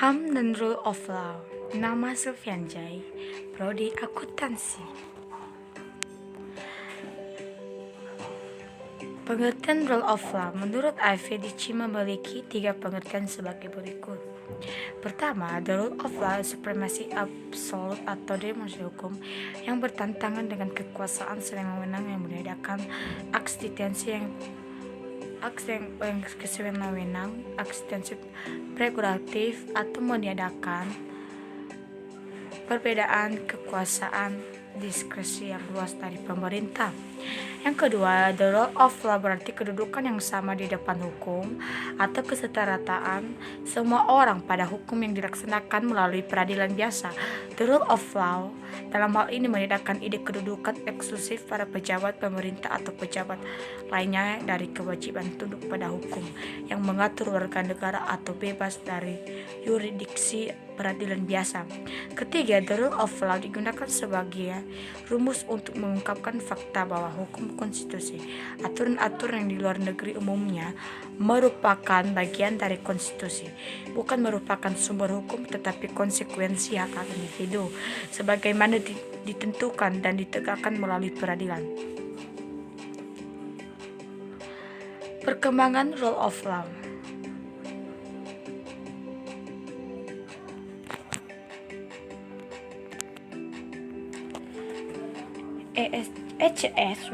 HAM dan Rule of Law. Nama Sufyan Jai, Prodi Akuntansi. Pengertian Rule of Law menurut IVDC memiliki 3 pengertian sebagai berikut. Pertama, the rule of law supremacy absolute atau demonstrasi hukum yang bertentangan dengan kekuasaan sewenang-wenang yang meniadakan eksistensi kesewenang-wenang, eksistensi regulatif atau meniadakan perbedaan kekuasaan diskresi yang luas dari pemerintah. Yang kedua, the rule of law berarti kedudukan yang sama di depan hukum atau kesetarataan semua orang pada hukum yang dilaksanakan melalui peradilan biasa. The rule of law dalam hal ini meniadakan ide kedudukan eksklusif para pejabat pemerintah atau pejabat lainnya dari kewajiban tunduk pada hukum yang mengatur warga negara atau bebas dari yurisdiksi peradilan biasa. Ketiga, the rule of law digunakan sebagai rumus untuk mengungkapkan fakta bahwa hukum konstitusi, aturan-aturan yang di luar negeri umumnya merupakan bagian dari konstitusi, bukan merupakan sumber hukum tetapi konsekuensi hak individu, sebagaimana ditentukan dan ditegakkan melalui peradilan. Perkembangan rule of law. H.S.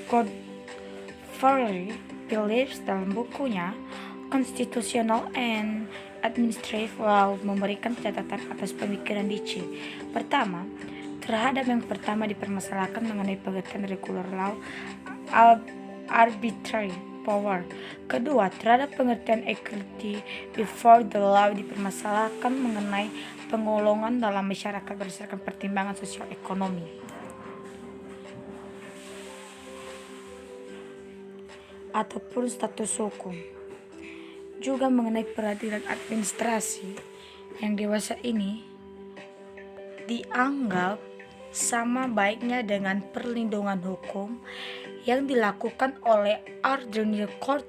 Godfrey Phillips dalam bukunya Constitutional and Administrative Law memberikan catatan atas pemikiran DC. Pertama, terhadap yang pertama dipermasalahkan mengenai pengertian regular law arbitrary power. Kedua, terhadap pengertian equality before the law dipermasalahkan mengenai penggolongan dalam masyarakat berdasarkan pertimbangan sosial ekonomi ataupun status hukum. Juga mengenai peradilan administrasi yang dewasa ini dianggap sama baiknya dengan perlindungan hukum yang dilakukan oleh ordinary court.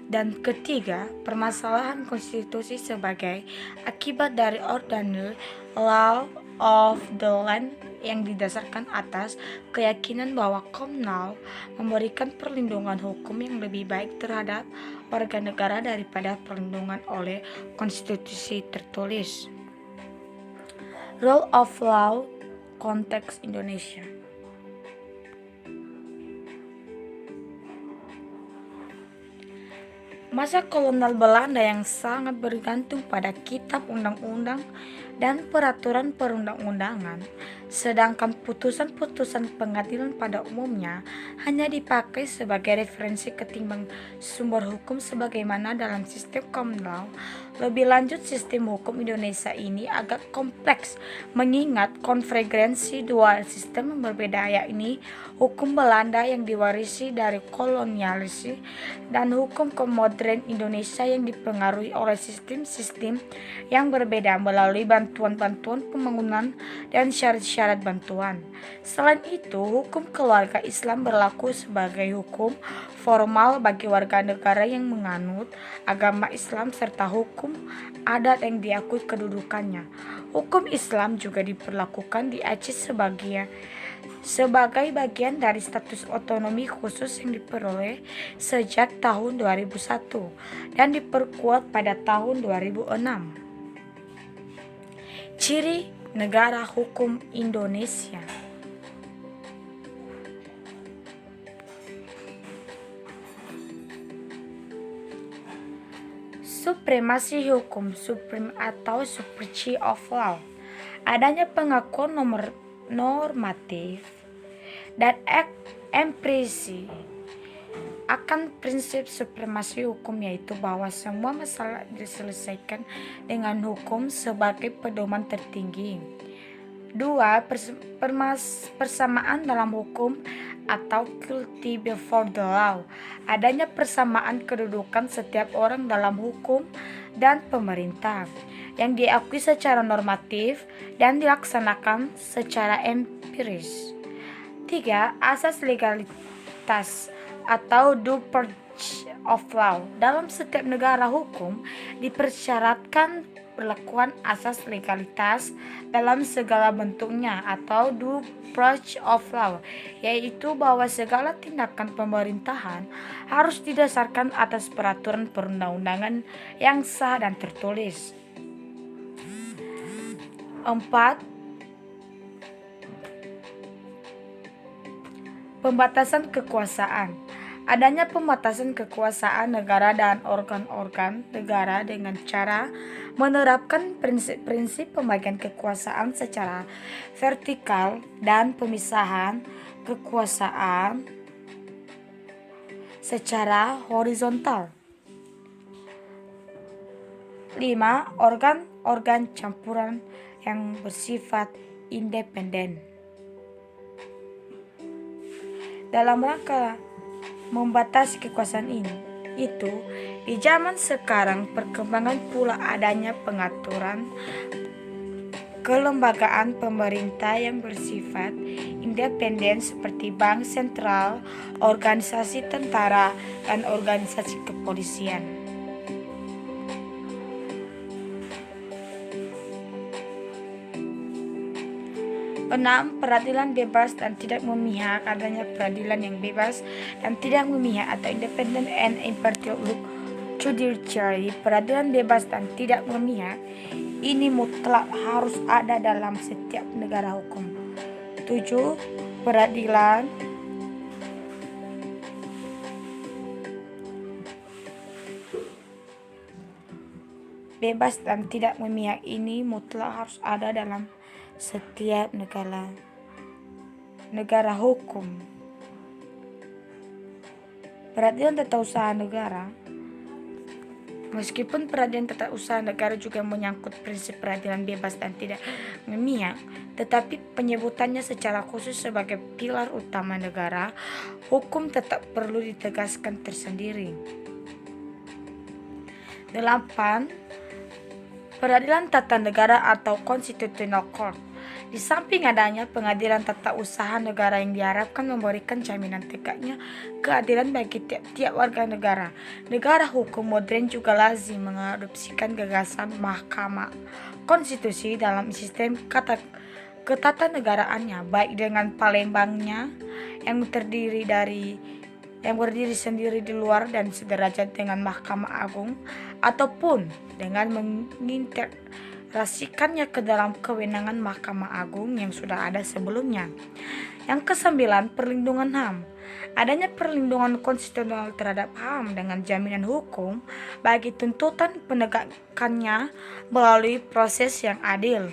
Dan ketiga, permasalahan konstitusi sebagai akibat dari ordinary law of the land yang didasarkan atas keyakinan bahwa common law memberikan perlindungan hukum yang lebih baik terhadap warga negara daripada perlindungan oleh konstitusi tertulis. Rule of law konteks Indonesia. Masa kolonial Belanda yang sangat bergantung pada kitab undang-undang dan peraturan perundang-undangan, sedangkan putusan-putusan pengadilan pada umumnya hanya dipakai sebagai referensi ketimbang sumber hukum sebagaimana dalam sistem common law. Lebih lanjut, sistem hukum Indonesia ini agak kompleks mengingat konvergensi dua sistem yang berbeda, yakni hukum Belanda yang diwarisi dari kolonialisme dan hukum modern Indonesia yang dipengaruhi oleh sistem-sistem yang berbeda melalui bantuan-bantuan pembangunan dan syarat-syarat bantuan. Selain itu, hukum keluarga Islam berlaku sebagai hukum formal bagi warga negara yang menganut agama Islam serta hukum adat yang diakui kedudukannya. Hukum Islam juga diperlakukan di Aceh sebagai bagian dari status otonomi khusus yang diperoleh sejak tahun 2001 dan diperkuat pada tahun 2006. Ciri negara hukum Indonesia. Supremasi hukum, supreme atau supremacy of law. Adanya pengakuan normatif dan empresi akan prinsip supremasi hukum, yaitu bahwa semua masalah diselesaikan dengan hukum sebagai pedoman tertinggi. 2. Persamaan dalam hukum atau equality before the law. Adanya persamaan kedudukan setiap orang dalam hukum dan pemerintah yang diakui secara normatif dan dilaksanakan secara empiris. 3. Asas legalitas atau due of law. Dalam setiap negara hukum dipersyaratkan perlakuan asas legalitas dalam segala bentuknya atau due process of law, yaitu bahwa segala tindakan pemerintahan harus didasarkan atas peraturan perundang-undangan yang sah dan tertulis. 4. Pembatasan kekuasaan. Adanya pembatasan kekuasaan negara dan organ-organ negara dengan cara menerapkan prinsip-prinsip pembagian kekuasaan secara vertikal dan pemisahan kekuasaan secara horizontal. 5. Organ-organ campuran yang bersifat independen. Dalam rangka membatasi kekuasaan ini, di zaman sekarang perkembangan pula adanya pengaturan kelembagaan pemerintah yang bersifat independen seperti bank sentral, organisasi tentara, dan organisasi kepolisian. 6. Peradilan bebas dan tidak memihak. Adanya peradilan yang bebas dan tidak memihak atau independent and impartial judiciary. Peradilan bebas dan tidak memihak ini mutlak harus ada dalam setiap negara hukum. 7. Peradilan bebas dan tidak memihak ini mutlak harus ada dalam setiap negara hukum. Peradilan tata usaha negara. Meskipun peradilan tata usaha negara juga menyangkut prinsip peradilan bebas dan tidak memihak, tetapi penyebutannya secara khusus sebagai pilar utama negara hukum tetap perlu ditegaskan tersendiri. 8. Peradilan tata negara atau constitutional court. Di samping adanya pengadilan tata usaha negara yang diharapkan memberikan jaminan tegaknya keadilan bagi tiap-tiap warga negara, negara hukum modern juga lazim mengadopsikan gagasan mahkamah konstitusi dalam sistem ketatanegaraannya, baik dengan palembangnya yang berdiri sendiri di luar dan sederajat dengan Mahkamah Agung, ataupun dengan mengintegrasikannya ke dalam kewenangan Mahkamah Agung yang sudah ada sebelumnya. Yang ke-9, perlindungan HAM. Adanya perlindungan konstitusional terhadap HAM dengan jaminan hukum bagi tuntutan penegakannya melalui proses yang adil.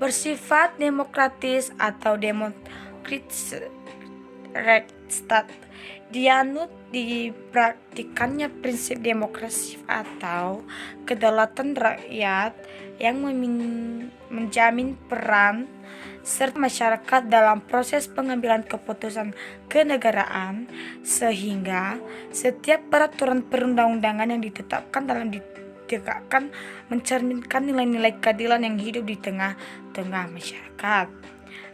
Bersifat demokratis atau demokratische Rechtsstaat. Dianut dipraktikannya prinsip demokrasi atau kedaulatan rakyat yang menjamin peran serta masyarakat dalam proses pengambilan keputusan kenegaraan, sehingga setiap peraturan perundang-undangan yang ditetapkan dalam ditegakkan mencerminkan nilai-nilai keadilan yang hidup di tengah-tengah masyarakat.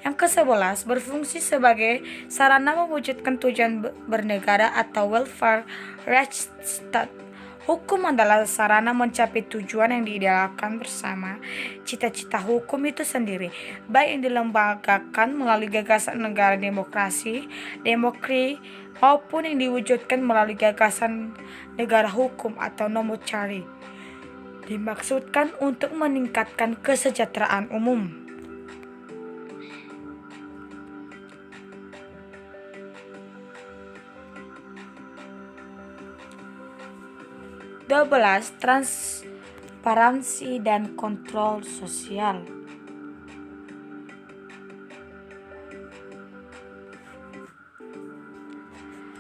Yang ke-11, berfungsi sebagai sarana mewujudkan tujuan bernegara atau welfare Rechtsstaat. Hukum adalah sarana mencapai tujuan yang diidealkan bersama cita-cita hukum itu sendiri, baik yang dilembagakan melalui gagasan negara demokrasi maupun yang diwujudkan melalui gagasan negara hukum atau nomocari. Dimaksudkan untuk meningkatkan kesejahteraan umum. 12. Transparansi dan kontrol sosial.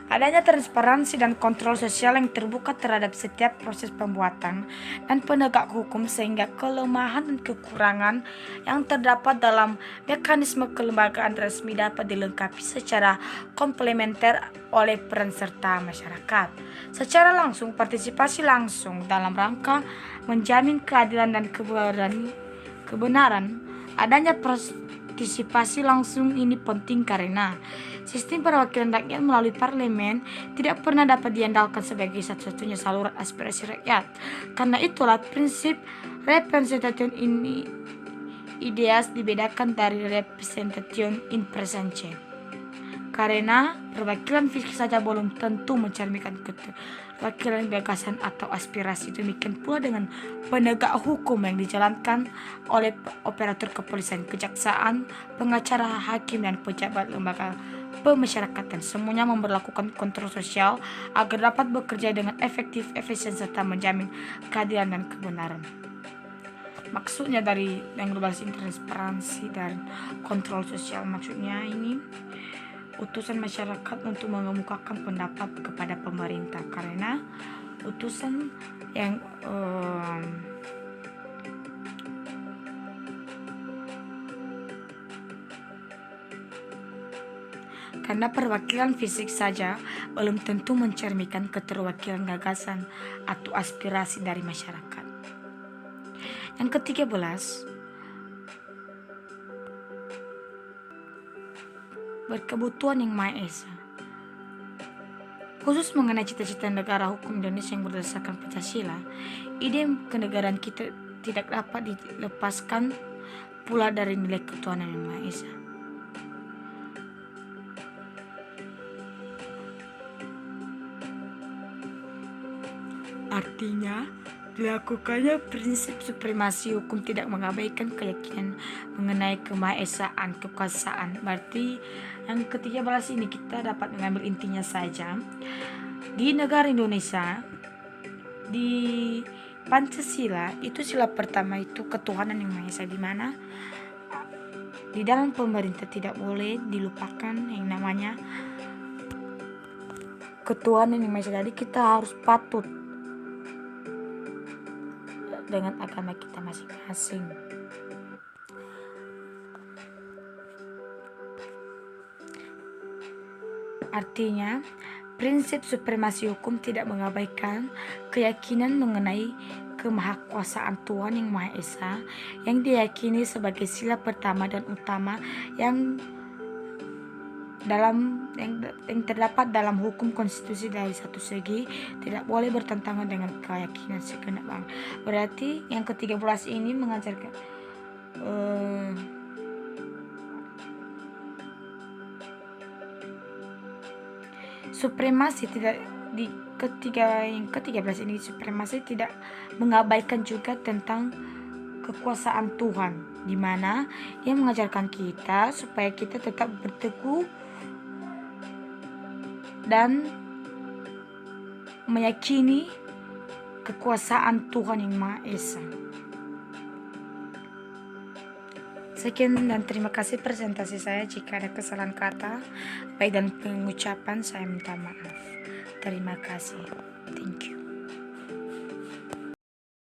Adanya transparansi dan kontrol sosial yang terbuka terhadap setiap proses pembuatan dan penegak hukum, sehingga kelemahan dan kekurangan yang terdapat dalam mekanisme kelembagaan resmi dapat dilengkapi secara komplementer oleh peran serta masyarakat. Secara langsung, partisipasi langsung dalam rangka menjamin keadilan dan kebenaran, adanya partisipasi langsung ini penting karena sistem perwakilan rakyat melalui parlemen tidak pernah dapat diandalkan sebagai satu-satunya saluran aspirasi rakyat. Karena itulah prinsip representation ini ideas dibedakan dari representation in presence. Karena perwakilan fisik saja belum tentu mencerminkan keterwakilan gagasan atau aspirasi. Demikian pula dengan penegak hukum yang dijalankan oleh operator kepolisian, kejaksaan, pengacara, hakim, dan pejabat lembaga pemasyarakatan. Semuanya memperlakukan kontrol sosial agar dapat bekerja dengan efektif, efisien, serta menjamin keadilan dan kebenaran. Maksudnya dari yang berbasis transparansi dan kontrol sosial, maksudnya ini utusan masyarakat untuk mengemukakan pendapat kepada pemerintah, karena utusan yang karena perwakilan fisik saja belum tentu mencerminkan keterwakilan gagasan atau aspirasi dari masyarakat. Yang ke-13, berkebutuhan yang Maha Esa. Khusus mengenai cita-cita negara hukum Indonesia yang berdasarkan Pancasila, ide kenegaraan kita tidak dapat dilepaskan pula dari nilai ketuhanan yang Maha Esa. Artinya, dilakukannya prinsip supremasi hukum tidak mengabaikan keyakinan mengenai kemahaesaan kekuasaan. Berarti yang ke-13 ini kita dapat mengambil intinya saja. Di negara Indonesia, di Pancasila itu sila pertama itu ketuhanan yang Maha Esa, di mana di dalam pemerintah tidak boleh dilupakan yang namanya ketuhanan yang Maha Esa. Jadi kita harus patut dengan agama kita masing-masing. Artinya, prinsip supremasi hukum tidak mengabaikan keyakinan mengenai kemahakuasaan Tuhan yang Maha Esa yang diyakini sebagai sila pertama dan utama yang terdapat dalam hukum konstitusi. Dari satu segi tidak boleh bertentangan dengan keyakinan segenap bangsa. Berarti yang ke-13 ini mengajarkan supremasi tidak yang ke-13 ini supremasi tidak mengabaikan juga tentang kekuasaan Tuhan, di mana Ia mengajarkan kita supaya kita tetap berteguh dan meyakini kekuasaan Tuhan yang Maha Esa. Sekian dan terima kasih presentasi saya. Jika ada kesalahan kata baik dan pengucapan, saya minta maaf. Terima kasih. Thank you.